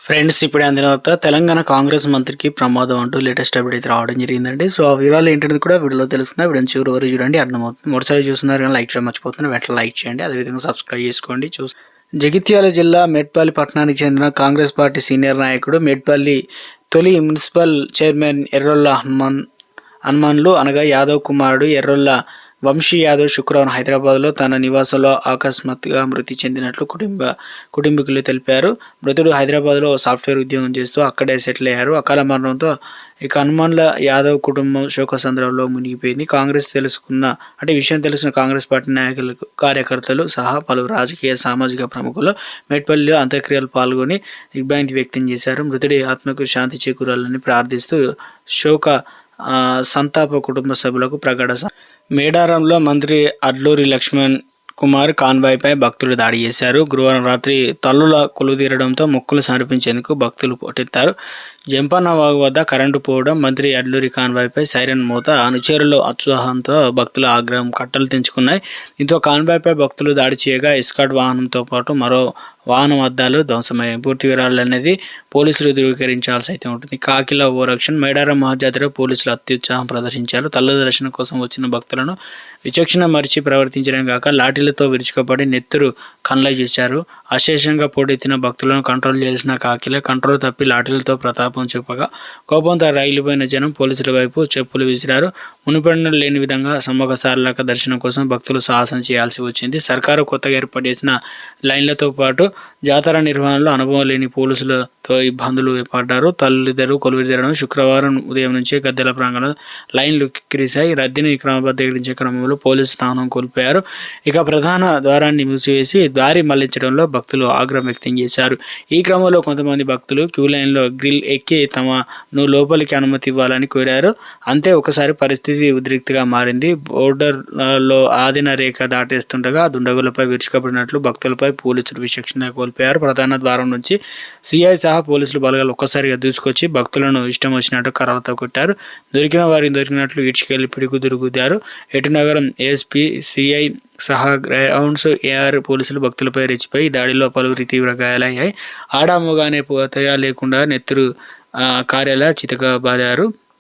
Friends ఇప్పుడు అందిన తర్వాత తెలంగాణ కాంగ్రెస్ మంత్రికి ప్రమాదం అంటూ లేటెస్ట్ అప్డేట్ అయితే రావడం జరిగిందండి. సో ఆ వివరాలు ఏంటనేది కూడా వీడియోలో తెలుస్తుంది. వీడియోని చివరి వరకు చూడండి, అర్థమవుతుంది. మొదటిసారి చూస్తున్నారు కానీ లైక్ చేయడం మర్చిపోతున్నారు, వెంటనే లైక్ చేయండి. అదేవిధంగా సబ్స్క్రైబ్ చేసుకోండి. జగిత్యాల జిల్లా మేడ్పల్లి పట్టణానికి చెందిన కాంగ్రెస్ పార్టీ సీనియర్ నాయకుడు, మేడ్పల్లి తొలి మున్సిపల్ చైర్మన్ ఎర్రొల్ల హనుమాన్లు అనగా యాదవ్ కుమారుడు ఎర్రొల్ల వంశీ యాదవ్ శుక్రవారం హైదరాబాద్లో తన నివాసంలో అకస్మాత్తుగా మృతి చెందినట్లు కుటుంబీకులు తెలిపారు. మృతుడు హైదరాబాద్లో సాఫ్ట్వేర్ ఉద్యోగం చేస్తూ అక్కడే సెటిల్ అయ్యారు. అకాల మరణంతో ఇక హనుమాన్ల యాదవ్ కుటుంబం శోకసంద్రంలో మునిగిపోయింది. విషయం తెలుసుకున్న కాంగ్రెస్ పార్టీ నాయకులు, కార్యకర్తలు సహా పలువురు రాజకీయ, సామాజిక ప్రముఖులు మేడ్పల్లిలో అంత్యక్రియలు పాల్గొని దిగ్భ్రాంతి వ్యక్తం చేశారు. మృతుడి ఆత్మకు శాంతి చేకూరాలని ప్రార్థిస్తూ సంతాప కుటుంబ సభ్యులకు మేడారంలో మంత్రి అడ్లూరి లక్ష్మణ్ కుమార్ కాన్వాయ్పై భక్తులు దాడి చేశారు. గురువారం రాత్రి తల్లుల కొలువుతీరడంతో మొక్కులు సమర్పించేందుకు భక్తులు పోటెత్తారు. జంపన్న వాగు వద్ద కరెంటు పోవడం, మంత్రి అడ్లూరి కాన్వాయ్పై సైరన్ మోత, అనుచరులు ఉత్సాహంతో భక్తుల ఆగ్రహం కట్టలు తెంచుకున్నాయి. దీంతో కాన్వాయ్పై భక్తులు దాడి చేయగా ఎస్కాట్ వాహనంతో పాటు మరో వాహనం అద్దాలు ధ్వంసమయ్యాయి. పూర్తి వివరాలు అనేది పోలీసులు ధృవీకరించాల్సి అయితే ఉంటుంది. కాకిల ఓవరాక్షన్. మేడారం మహాజాతరలో పోలీసులు అత్యుత్సాహం ప్రదర్శించారు. తల్లుల దర్శనం కోసం వచ్చిన భక్తులను విచక్షణ మరిచి ప్రవర్తించడం కాక లాఠీలతో విరుచుకపడి నెత్తురు కండ్ల చేశారు. అశేషంగా పోటెత్తిన భక్తులను కంట్రోల్ చేసిన కాకిలే కంట్రోల్ తప్పి లాఠీలతో ప్రతాపం చూపగా కోపంతో రైలుపోయిన జనం పోలీసుల వైపు చెప్పులు విసిరారు. మునుపడిన లేని విధంగా సమ్మక సారలక దర్శనం కోసం భక్తులు సాహసం చేయాల్సి వచ్చింది. సర్కారు కొత్తగా ఏర్పాటు చేసిన లైన్లతో పాటు జాతర నిర్వహణలో అనుభవం లేని పోలీసులతో ఇబ్బందులు ఏర్పడ్డారు. తల్లిద్దరు కొలువుతీరడం శుక్రవారం ఉదయం నుంచే గద్దెల ప్రాంగణంలో లైన్లు కిక్కిరిశాయి. రద్దీని క్రమబద్ధీకరించే క్రమంలో పోలీసు స్థానం కోల్పోయారు. ఇక ప్రధాన ద్వారాన్ని మూసివేసి దారి మళ్లించడంలో భక్తులు ఆగ్రహం వ్యక్తం చేశారు. ఈ క్రమంలో కొంతమంది భక్తులు క్యూ లైన్లో గ్రిల్ ఎక్కి తమను లోపలికి అనుమతి ఇవ్వాలని కోరారు. అంతే ఒకసారి పరిస్థితి ఉద్రిక్తగా మారింది. బోర్డర్లో ఆదిన రేఖ దాటేస్తుండగా దుండగులపై విరుచుకపడినట్లు భక్తులపై పోలీసులు విచక్షణ కోల్పోయారు. ప్రధాన ద్వారం నుంచి సిఐ సహా పోలీసులు బలగాలు ఒక్కసారిగా దూసుకొచ్చి భక్తులను ఇష్టం వచ్చినట్టు కర్రలతో కొట్టారు. దొరికిన వారిని దొరికినట్లు ఈడ్చుకెళ్లి పిడిగుద్దులు గుద్దారు. ఎటునగరం ఏఎస్పీ, సిఐ సహా గ్రౌండ్స్ ఏఆర్ పోలీసులు భక్తులపై రెచ్చిపోయి దాడిలో పలువురి తీవ్ర గాయాలయ్యాయి. ఆడామగానే తేడా లేకుండా నెత్తురు కార్యాల చితకబాదారు.